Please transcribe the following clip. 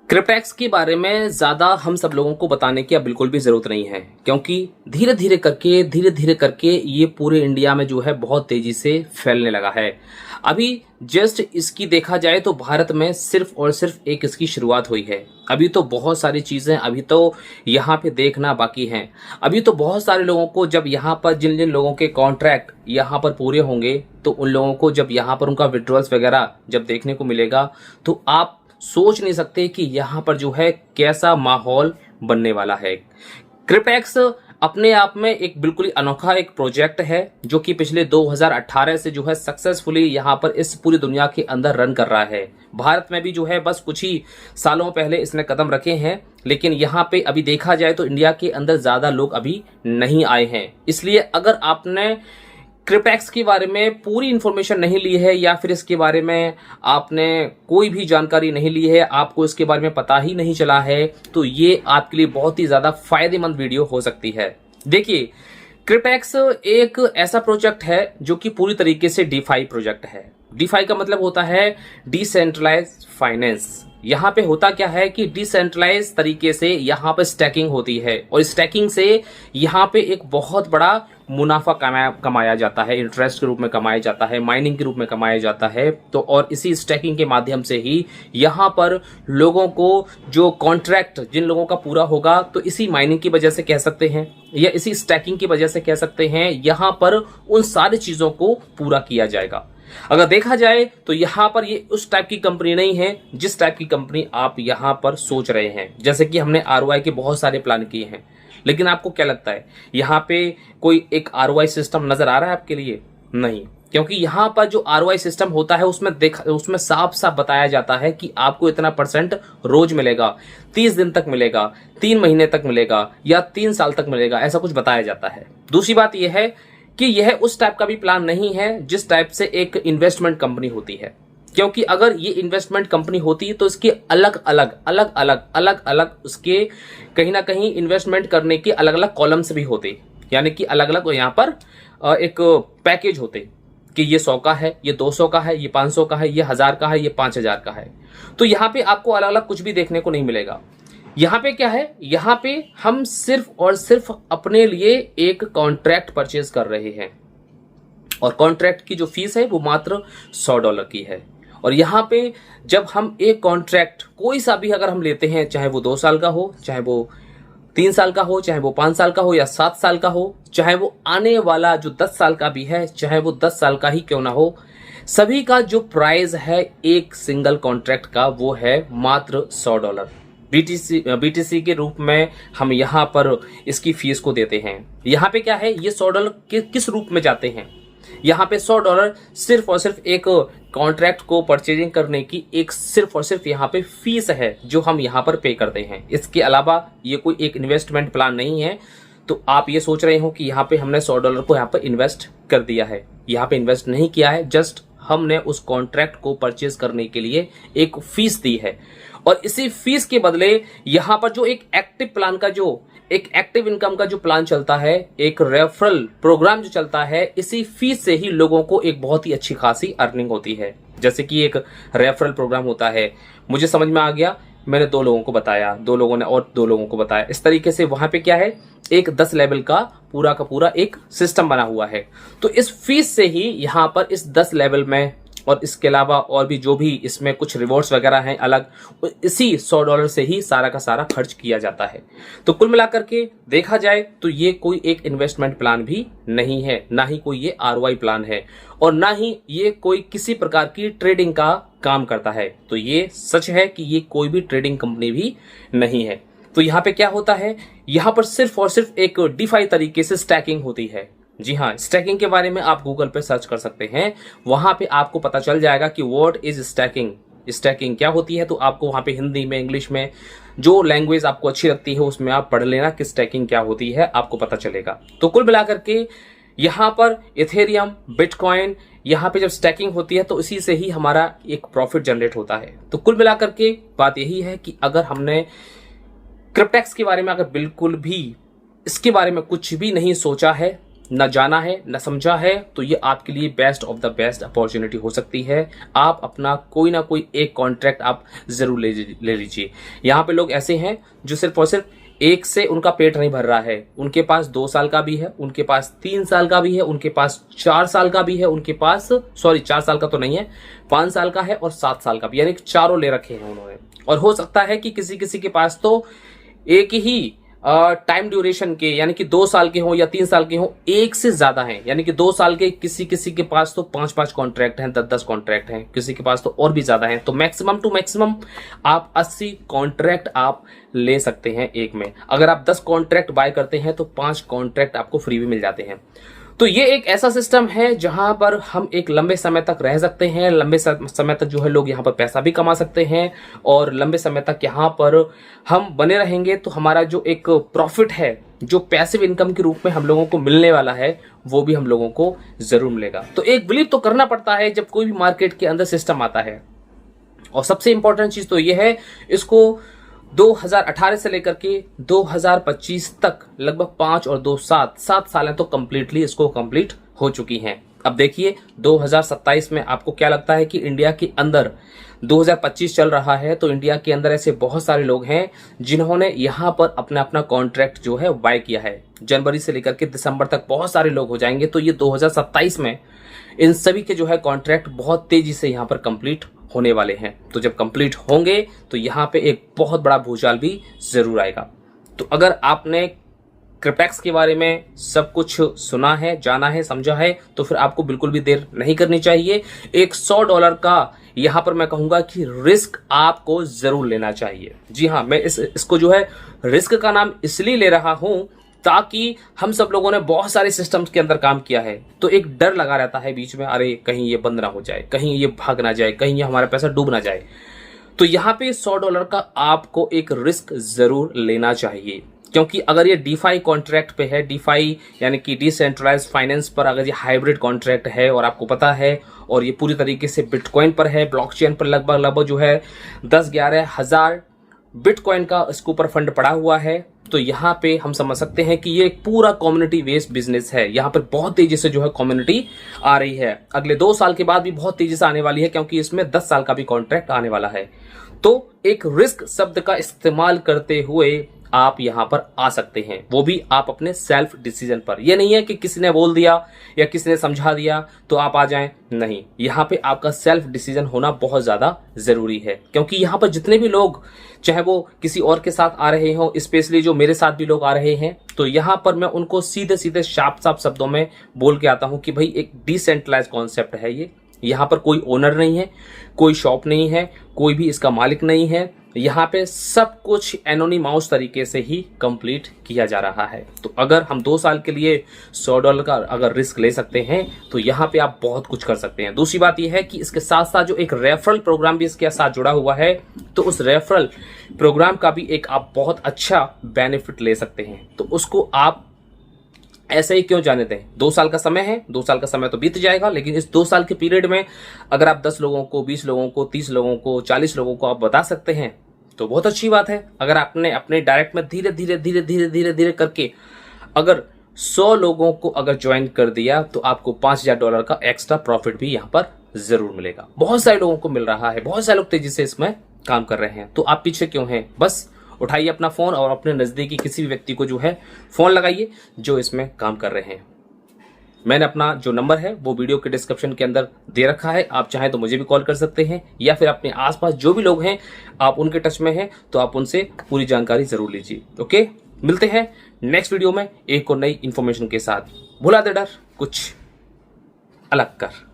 क्रिप्टेक्स के बारे में ज़्यादा हम सब लोगों को बताने की अब बिल्कुल भी ज़रूरत नहीं है, क्योंकि धीरे धीरे करके ये पूरे इंडिया में जो है बहुत तेज़ी से फैलने लगा है। अभी जस्ट इसकी देखा जाए तो भारत में सिर्फ और सिर्फ एक इसकी शुरुआत हुई है। अभी तो बहुत सारी चीज़ें अभी तो यहाँ पे देखना बाकी हैं। अभी तो बहुत सारे लोगों को जब यहाँ पर जिन जिन लोगों के कॉन्ट्रैक्ट यहाँ पर पूरे होंगे तो उन लोगों को जब यहाँ पर उनका विड्रॉल्स वगैरह जब देखने को मिलेगा तो आप सोच नहीं सकते कि यहाँ पर जो है कैसा माहौल बनने वाला है। क्रिप्टेक्स अपने आप में एक बिल्कुल ही अनोखा एक प्रोजेक्ट है जो कि पिछले 2018 से जो है सक्सेसफुली यहाँ पर इस पूरी दुनिया के अंदर रन कर रहा है। भारत में भी जो है बस कुछ ही सालों पहले इसने कदम रखे हैं, लेकिन यहाँ पे अभी देखा जाए तो इंडिया के अंदर ज़्यादा लोग अभी नहीं आए हैं। इसलिए अगर आपने क्रिप्टेक्स के बारे में पूरी इंफॉर्मेशन नहीं ली है या फिर इसके बारे में आपने कोई भी जानकारी नहीं ली है, आपको इसके बारे में पता ही नहीं चला है, तो ये आपके लिए बहुत ही ज़्यादा फायदेमंद वीडियो हो सकती है। देखिए, क्रिप्टेक्स एक ऐसा प्रोजेक्ट है जो कि पूरी तरीके से डीफाई प्रोजेक्ट है। डीफाई का मतलब होता है डिसेंट्रलाइज्ड फाइनेंस। यहाँ पे होता क्या है कि डिसेंट्रलाइज तरीके से यहाँ पे स्टैकिंग होती है और स्टैकिंग से यहाँ पे एक बहुत बड़ा मुनाफा कमाया जाता है, इंटरेस्ट के रूप में कमाया जाता है, माइनिंग के रूप में कमाया जाता है। तो और इसी स्टैकिंग के माध्यम से ही यहाँ पर लोगों को जो कॉन्ट्रैक्ट जिन लोगों का पूरा होगा तो इसी माइनिंग की वजह से कह सकते हैं या इसी स्टैकिंग की वजह से कह सकते हैं, यहाँ पर उन सारी चीजों को पूरा किया जाएगा। अगर देखा जाए तो यहाँ पर ये उस टाइप की कंपनी नहीं है जिस टाइप की कंपनी आप यहाँ पर सोच रहे हैं। जैसे कि हमने आरओआई के बहुत सारे प्लान किए हैं, लेकिन आपको क्या लगता है यहाँ पे कोई एक आरओआई सिस्टम नजर आ रहा है आपके लिए? नहीं, क्योंकि यहाँ पर जो आरओआई सिस्टम होता है उसमें साफ साफ बताया जाता है कि आपको इतना % रोज मिलेगा, 30 दिन तक मिलेगा, 3 महीने तक मिलेगा या 3 साल तक मिलेगा, ऐसा कुछ बताया जाता है। दूसरी बात यह है कि यह उस टाइप का भी प्लान नहीं है जिस टाइप से एक इन्वेस्टमेंट कंपनी होती है, क्योंकि अगर ये इन्वेस्टमेंट कंपनी होती तो इसके अलग अलग उसके कहीं ना कहीं इन्वेस्टमेंट करने के अलग अलग कॉलम्स भी होते, यानी कि अलग अलग यहाँ पर एक पैकेज होते कि ये 100 का है, ये 200 का है, ये 500 का है, ये 1000 का है, ये 5000 का है। तो यहाँ पे आपको अलग अलग कुछ भी देखने को नहीं मिलेगा। यहाँ पे क्या है, यहाँ पे हम सिर्फ और सिर्फ अपने लिए एक कॉन्ट्रैक्ट परचेज कर रहे हैं और कॉन्ट्रैक्ट की जो फीस है वो मात्र $100 की है। और यहाँ पे जब हम एक कॉन्ट्रैक्ट कोई सा भी अगर हम लेते हैं, चाहे वो 2 साल का हो, चाहे वो 3 साल का हो, चाहे वो 5 साल का हो या 7 साल का हो, चाहे वो आने वाला जो 10 साल का भी है, चाहे वो 10 साल का ही क्यों ना हो, सभी का जो प्राइस है एक सिंगल कॉन्ट्रैक्ट का वो है मात्र $100। बीटीसी के रूप में हम यहाँ पर इसकी फीस को देते हैं। यहाँ पे क्या है, ये $100 किस रूप में जाते हैं? यहाँ पे $100 सिर्फ और सिर्फ एक कॉन्ट्रैक्ट को परचेजिंग करने की एक सिर्फ और सिर्फ यहाँ पे फीस है जो हम यहाँ पर पे करते हैं। इसके अलावा ये कोई एक इन्वेस्टमेंट प्लान नहीं है। तो आप ये सोच रहे हो कि यहाँ पे हमने $100 को यहाँ पर इन्वेस्ट कर दिया है, यहाँ पे इन्वेस्ट नहीं किया है, जस्ट हमने उस कॉन्ट्रैक्ट को परचेज करने के लिए एक फीस दी है। और इसी फीस के बदले यहाँ पर जो एक एक्टिव प्लान का जो एक एक्टिव इनकम का जो प्लान चलता है, एक रेफरल प्रोग्राम जो चलता है, इसी फीस से ही लोगों को एक बहुत ही अच्छी खासी अर्निंग होती है। जैसे कि एक रेफरल प्रोग्राम होता है, मुझे समझ में आ गया, मैंने 2 लोगों को बताया, 2 लोगों ने और 2 लोगों को बताया, इस तरीके से वहां पे क्या है, एक 10 लेवल का पूरा एक सिस्टम बना हुआ है। तो इस फीस से ही यहाँ पर इस 10 लेवल में और इसके अलावा और भी जो भी इसमें कुछ रिवॉर्ड्स वगैरह हैं अलग, इसी $100 से ही सारा का सारा खर्च किया जाता है। तो कुल मिलाकर के देखा जाए तो ये कोई एक इन्वेस्टमेंट प्लान भी नहीं है, ना ही कोई ये आरओआई प्लान है और ना ही ये कोई किसी प्रकार की ट्रेडिंग का काम करता है। तो ये सच है कि ये कोई भी ट्रेडिंग कंपनी भी नहीं है। तो यहाँ पे क्या होता है, यहाँ पर सिर्फ और सिर्फ एक डिफाई तरीके से स्टैकिंग होती है। जी हाँ, स्टैकिंग के बारे में आप गूगल पे सर्च कर सकते हैं, वहां पे आपको पता चल जाएगा कि व्हाट इज स्टैकिंग, स्टैकिंग क्या होती है। तो आपको वहां पे हिंदी में, इंग्लिश में, जो लैंग्वेज आपको अच्छी लगती है उसमें आप पढ़ लेना कि स्टैकिंग क्या होती है, आपको पता चलेगा। तो कुल मिलाकर के यहाँ पर इथेरियम, बिटकॉइन, यहाँ पे जब स्टैकिंग होती है तो इसी से ही हमारा एक प्रॉफिट जनरेट होता है। तो कुल मिलाकर के बात यही है कि अगर हमने क्रिप्टेक्स के बारे में अगर बिल्कुल भी इसके बारे में कुछ भी नहीं सोचा है न जाना है न समझा है तो ये आपके लिए best of the best opportunity हो सकती है। आप अपना कोई ना कोई एक कॉन्ट्रैक्ट आप जरूर ले लीजिए। यहाँ पे लोग ऐसे हैं जो सिर्फ और सिर्फ एक से उनका पेट नहीं भर रहा है, उनके पास 2 साल का भी है, उनके पास 3 साल का भी है, उनके पास 4 साल का भी है, उनके पास 4 साल का तो नहीं है, 5 साल का है और 7 साल का भी, यानी कि चारों ले रखे हैं उन्होंने। और हो सकता है कि किसी किसी के पास तो एक ही टाइम ड्यूरेशन के यानी कि 2 साल के हों या 3 साल के हों, एक से ज्यादा हैं, यानी कि 2 साल के किसी किसी के पास तो 5-5 कॉन्ट्रैक्ट हैं, 10-10 कॉन्ट्रैक्ट हैं, किसी के पास तो और भी ज्यादा हैं। तो मैक्सिमम टू मैक्सिमम आप 80 कॉन्ट्रैक्ट आप ले सकते हैं एक में। अगर आप 10 कॉन्ट्रैक्ट बाय करते हैं तो 5 कॉन्ट्रैक्ट आपको फ्री भी मिल जाते हैं। तो ये एक ऐसा सिस्टम है जहां पर हम एक लंबे समय तक रह सकते हैं, लंबे समय तक जो है लोग यहाँ पर पैसा भी कमा सकते हैं और लंबे समय तक यहाँ पर हम बने रहेंगे। तो हमारा जो एक प्रॉफिट है, जो पैसिव इनकम के रूप में हम लोगों को मिलने वाला है, वो भी हम लोगों को जरूर मिलेगा। तो एक बिलीव तो करना पड़ता है जब कोई भी मार्केट के अंदर सिस्टम आता है। और सबसे इंपॉर्टेंट चीज तो ये है, इसको 2018 से लेकर के 2025 तक लगभग 5 और 2 7 साल तो कंप्लीटली इसको कंप्लीट हो चुकी हैं। अब देखिए 2027 में आपको क्या लगता है कि इंडिया के अंदर 2025 चल रहा है, तो इंडिया के अंदर ऐसे बहुत सारे लोग हैं जिन्होंने यहाँ पर अपना अपना कॉन्ट्रैक्ट जो है बाय किया है। जनवरी से लेकर के दिसंबर तक बहुत सारे लोग हो जाएंगे। तो ये 2027 में इन सभी के जो है कॉन्ट्रैक्ट बहुत तेजी से यहाँ पर कंप्लीट होने वाले हैं। तो जब कंप्लीट होंगे तो यहाँ पे एक बहुत बड़ा भूचाल भी जरूर आएगा। तो अगर आपने क्रिप्टेक्स के बारे में सब कुछ सुना है, जाना है, समझा है, तो फिर आपको बिल्कुल भी देर नहीं करनी चाहिए। एक $100 का यहाँ पर मैं कहूंगा कि रिस्क आपको जरूर लेना चाहिए। जी हाँ, मैं इसको जो है रिस्क का नाम इसलिए ले रहा हूं ताकि हम सब लोगों ने बहुत सारे सिस्टम्स के अंदर काम किया है, तो एक डर लगा रहता है बीच में, अरे कहीं ये बंद ना हो जाए, कहीं ये भाग ना जाए, कहीं ये हमारा पैसा डूब ना जाए। तो यहाँ पे $100 का आपको एक रिस्क जरूर लेना चाहिए, क्योंकि अगर ये डीफाई कॉन्ट्रैक्ट पे है, डीफाई यानी कि डिसेंट्रलाइज्ड फाइनेंस पर अगर ये हाइब्रिड कॉन्ट्रैक्ट है और आपको पता है, और ये पूरी तरीके से बिटकॉइन पर है, ब्लॉकचेन पर लगभग जो है 10-11 हज़ार बिटकॉइन का इसके ऊपर फंड पड़ा हुआ है। तो यहाँ पे हम समझ सकते हैं कि ये एक पूरा कम्युनिटी बेस्ड बिजनेस है। यहाँ पर बहुत तेजी से जो है कम्युनिटी आ रही है, अगले 2 साल के बाद भी बहुत तेजी से आने वाली है, क्योंकि इसमें 10 साल का भी कॉन्ट्रैक्ट आने वाला है। तो एक रिस्क शब्द का इस्तेमाल करते हुए आप यहाँ पर आ सकते हैं, वो भी आप अपने सेल्फ डिसीजन पर। यह नहीं है कि किसी ने बोल दिया या किसी ने समझा दिया तो आप आ जाएं, नहीं, यहाँ पे आपका सेल्फ डिसीजन होना बहुत ज्यादा जरूरी है। क्योंकि यहाँ पर जितने भी लोग, चाहे वो किसी और के साथ आ रहे हो, स्पेशली जो मेरे साथ भी लोग आ रहे हैं, तो यहाँ पर मैं उनको सीधे सीधे साफ शब्दों में बोल के आता हूँ कि भाई एक डिसेंट्रलाइज कॉन्सेप्ट है ये। यहाँ पर कोई ओनर नहीं है, कोई शॉप नहीं है, कोई भी इसका मालिक नहीं है। यहाँ पे सब कुछ एनोनिमस तरीके से ही कंप्लीट किया जा रहा है। तो अगर हम 2 साल के लिए $100 का अगर रिस्क ले सकते हैं तो यहाँ पे आप बहुत कुछ कर सकते हैं। दूसरी बात यह है कि इसके साथ साथ जो एक रेफरल प्रोग्राम भी इसके साथ जुड़ा हुआ है, तो उस रेफरल प्रोग्राम का भी एक आप बहुत अच्छा बेनिफिट ले सकते हैं। तो उसको आप ऐसे ही क्यों जाने दें। 2 साल का समय है, 2 साल का समय तो बीत जाएगा, लेकिन इस 2 साल के पीरियड में अगर आप 10 लोगों को, 20 लोगों को, 30 लोगों को, 40 लोगों को आप बता सकते हैं तो बहुत अच्छी बात है। अगर आपने अपने डायरेक्ट में धीरे धीरे करके अगर 100 लोगों को अगर ज्वाइन कर दिया तो आपको $5000 का एक्स्ट्रा प्रॉफिट भी यहाँ पर जरूर मिलेगा। बहुत सारे लोगों को मिल रहा है, बहुत सारे लोग तेजी से इसमें काम कर रहे हैं। तो आप पीछे क्यों हैं? बस उठाइए अपना फोन और अपने नजदीकी किसी भी व्यक्ति को जो है फोन लगाइए जो इसमें काम कर रहे हैं। मैंने अपना जो नंबर है वो वीडियो के डिस्क्रिप्शन के अंदर दे रखा है, आप चाहें तो मुझे भी कॉल कर सकते हैं, या फिर अपने आसपास जो भी लोग हैं आप उनके टच में हैं तो आप उनसे पूरी जानकारी जरूर लीजिए। ओके, मिलते हैं नेक्स्ट वीडियो में एक और नई इंफॉर्मेशन के साथ। भुला दे डर, कुछ अलग कर।